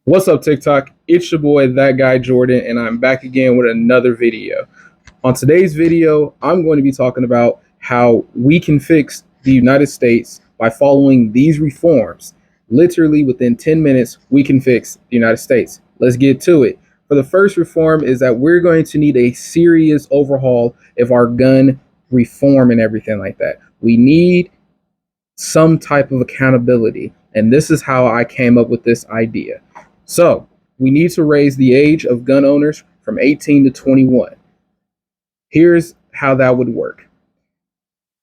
What's up, TikTok? It's your boy, That Guy Jordan, and I'm back again with another video. On today's video, I'm going to be talking about how we can fix the United States by following these reforms. Literally within 10 minutes, we can fix the United States. Let's get to it. For the first reform is that we're going to need a serious overhaul of our gun reform and everything like that. We need some type of accountability, and this is how I came up with this idea. So we need to raise the age of gun owners from 18 to 21. Here's how that would work.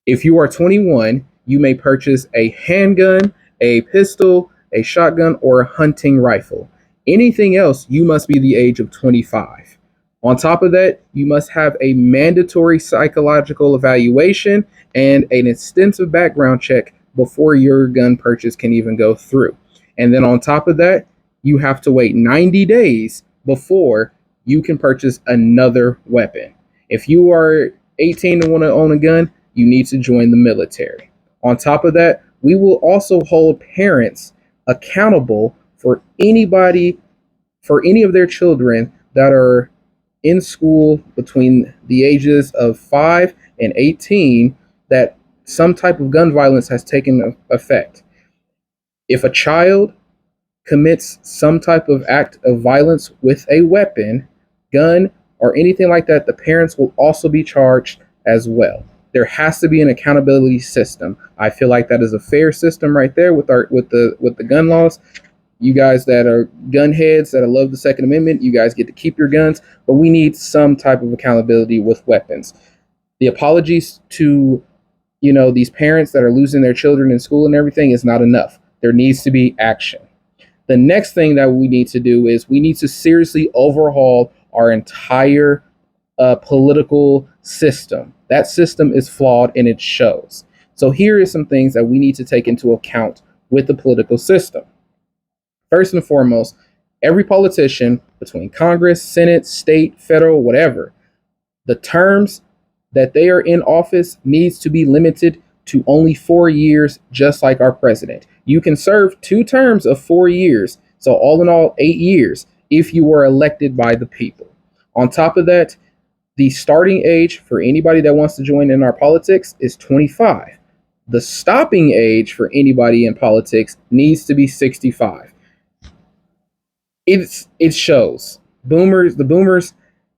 If you are 21, you may purchase a handgun, a pistol, a shotgun, or a hunting rifle. Anything else, you must be the age of 25. On top of that, you must have a mandatory psychological evaluation and an extensive background check before your gun purchase can even go through. And then on top of that, you have to wait 90 days before you can purchase another weapon. If you are 18 and want to own a gun, you need to join the military. On top of that, we will also hold parents accountable for any of their children that are in school between the ages of 5 and 18 that some type of gun violence has taken effect. If a child commits some type of act of violence with a weapon, gun, or anything like that, the parents will also be charged as well. There has to be an accountability system. I feel like that is a fair system right there with the gun laws. You guys that are gun heads that love the Second Amendment, you guys get to keep your guns, but we need some type of accountability with weapons. The apologies to these parents that are losing their children in school and everything is not enough. There needs to be action. The next thing that we need to do is we need to seriously overhaul our entire political system. That system is flawed and it shows. So here is some things that we need to take into account with the political system. First and foremost, every politician between Congress, Senate, state, federal, whatever, the terms that they are in office needs to be limited to only 4 years, just like our president. You can serve 2 terms of 4 years, so all in all, 8 years, if you were elected by the people. On top of that, the starting age for anybody that wants to join in our politics is 25. The stopping age for anybody in politics needs to be 65. It shows. The boomers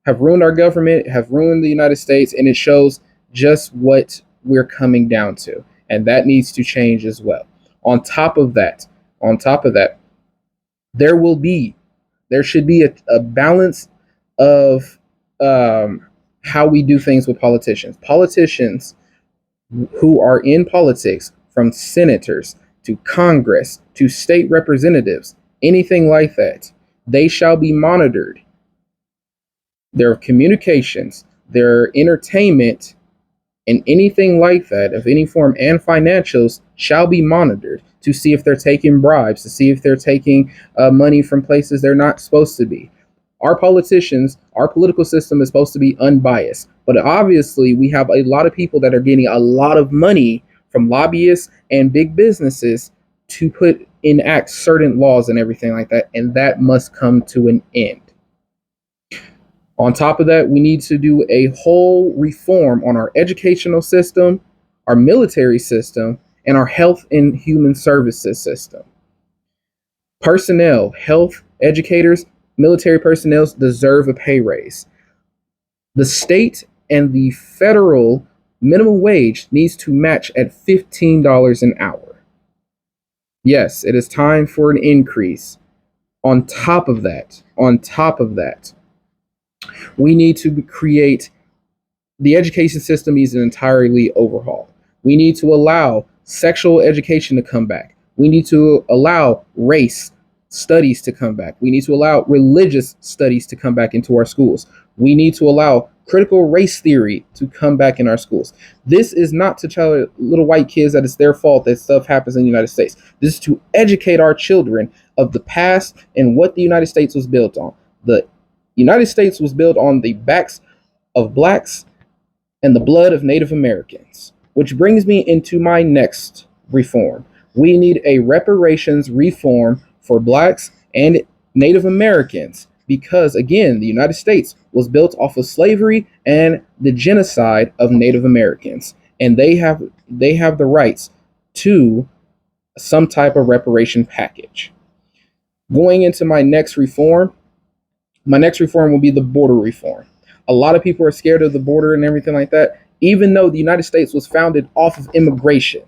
have ruined our government, have ruined the United States, and it shows just what we're coming down to. And that needs to change as well. On top of that, there should be a balance of how we do things with politicians. Politicians who are in politics, from senators to Congress to state representatives, anything like that, they shall be monitored. Their communications, their entertainment, and anything like that of any form, and financials shall be monitored to see if they're taking bribes, to see if they're taking money from places they're not supposed to be. Our politicians, our political system is supposed to be unbiased, but obviously we have a lot of people that are getting a lot of money from lobbyists and big businesses to enact certain laws and everything like that, and that must come to an end. On top of that, we need to do a whole reform on our educational system, our military system, and our health and human services system. Personnel, health, educators, military personnel deserve a pay raise. The state and the federal minimum wage needs to match at $15 an hour. Yes, it is time for an increase. On top of that, we need to create the education system needs an entirely overhaul. We need to allow sexual education to come back. We need to allow race studies to come back. We need to allow religious studies to come back into our schools. We need to allow critical race theory to come back in our schools. This is not to tell little white kids that it's their fault that stuff happens in the United States. This is to educate our children of the past and what the United States was built on. The United States was built on the backs of blacks and the blood of Native Americans, which brings me into my next reform. We need a reparations reform for blacks and Native Americans, because again, the United States was built off of slavery and the genocide of Native Americans, and they have the rights to some type of reparation package. Going into my next reform will be the border reform. A lot of people are scared of the border and everything like that, even though the United States was founded off of immigration.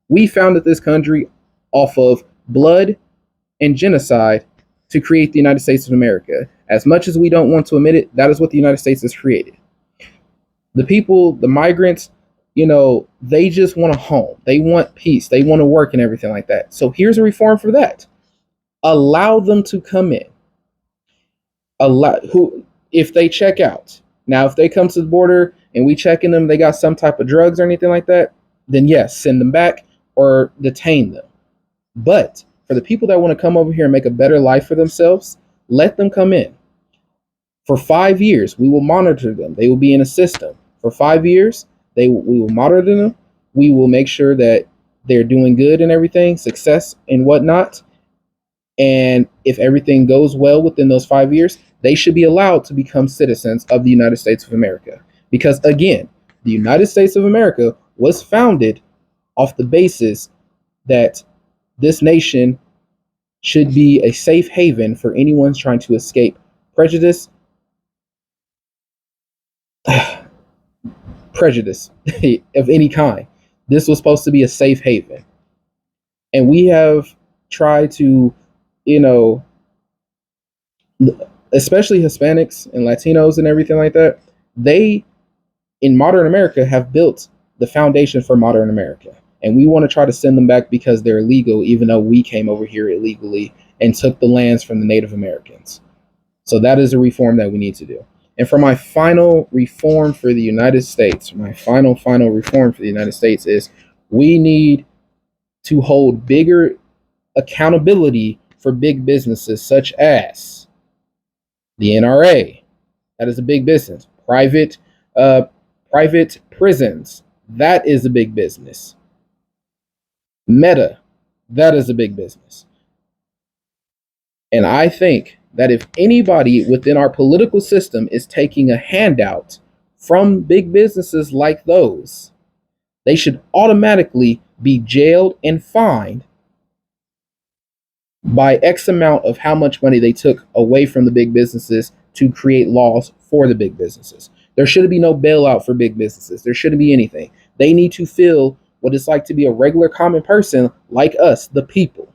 We founded this country off of blood and genocide to create the United States of America. As much as we don't want to admit it, that is what the United States has created. The people, the migrants, they just want a home. They want peace. They want to work and everything like that. So here's a reform for that. Allow them to come in. Allow who if they check out. Now, if they come to the border and we check in them, they got some type of drugs or anything like that, then yes, send them back or detain them. But for the people that want to come over here and make a better life for themselves, let them come in. For 5 years, we will monitor them. They will be in a system. For 5 years, we will monitor them. We will make sure that they're doing good and everything, success and whatnot. And if everything goes well within those 5 years, they should be allowed to become citizens of the United States of America. Because again, the United States of America was founded off the basis that this nation should be a safe haven for anyone trying to escape prejudice, prejudice of any kind. This was supposed to be a safe haven. And we have tried to, especially Hispanics and Latinos and everything like that, they, in modern America, have built the foundation for modern America. And we want to try to send them back because they're illegal, even though we came over here illegally and took the lands from the Native Americans. So that is a reform that we need to do. And for my final reform for the United States, my final reform for the United States is we need to hold bigger accountability for big businesses such as the NRA. That is a big business. Private prisons. That is a big business. Meta. That is a big business. And I think that if anybody within our political system is taking a handout from big businesses like those, they should automatically be jailed and fined by X amount of how much money they took away from the big businesses to create laws for the big businesses. There shouldn't be no bailout for big businesses. There shouldn't be anything. They need to feel what it's like to be a regular common person like us, the people.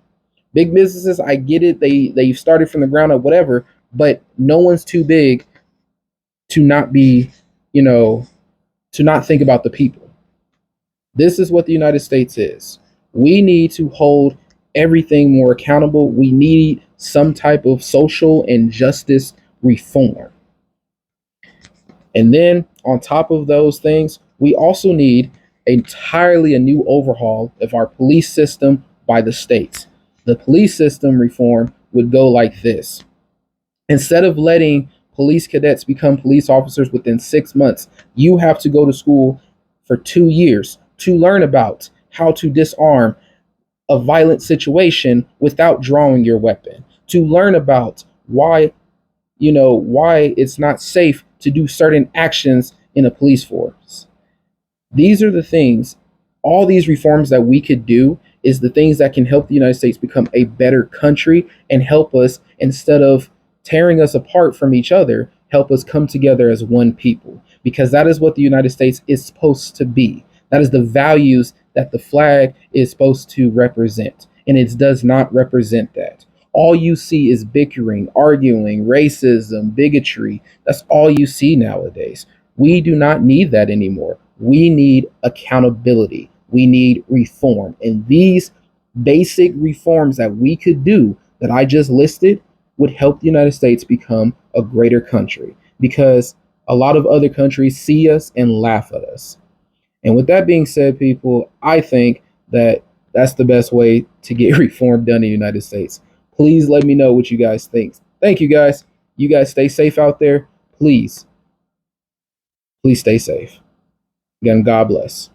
Big businesses, I get it. They started from the ground up, whatever, but no one's too big to not be, to not think about the people. This is what the United States is. We need to hold everything more accountable. We need some type of social and justice reform. And then on top of those things, we also need entirely a new overhaul of our police system by the states. The police system reform would go like this. Instead of letting police cadets become police officers within 6 months, you have to go to school for 2 years to learn about how to disarm a violent situation without drawing your weapon, to learn about why it's not safe to do certain actions in a police force. These are the things, all these reforms that we could do is the things that can help the United States become a better country and help us, instead of tearing us apart from each other, help us come together as one people, because that is what the United States is supposed to be. That is the values that the flag is supposed to represent, and it does not represent that. All you see is bickering, arguing, racism, bigotry. That's all you see nowadays. We do not need that anymore. We need accountability. We need reform. And these basic reforms that we could do that I just listed would help the United States become a greater country, because a lot of other countries see us and laugh at us. And with that being said, people, I think that that's the best way to get reform done in the United States. Please let me know what you guys think. Thank you, guys. You guys stay safe out there. Please stay safe. Again, God bless.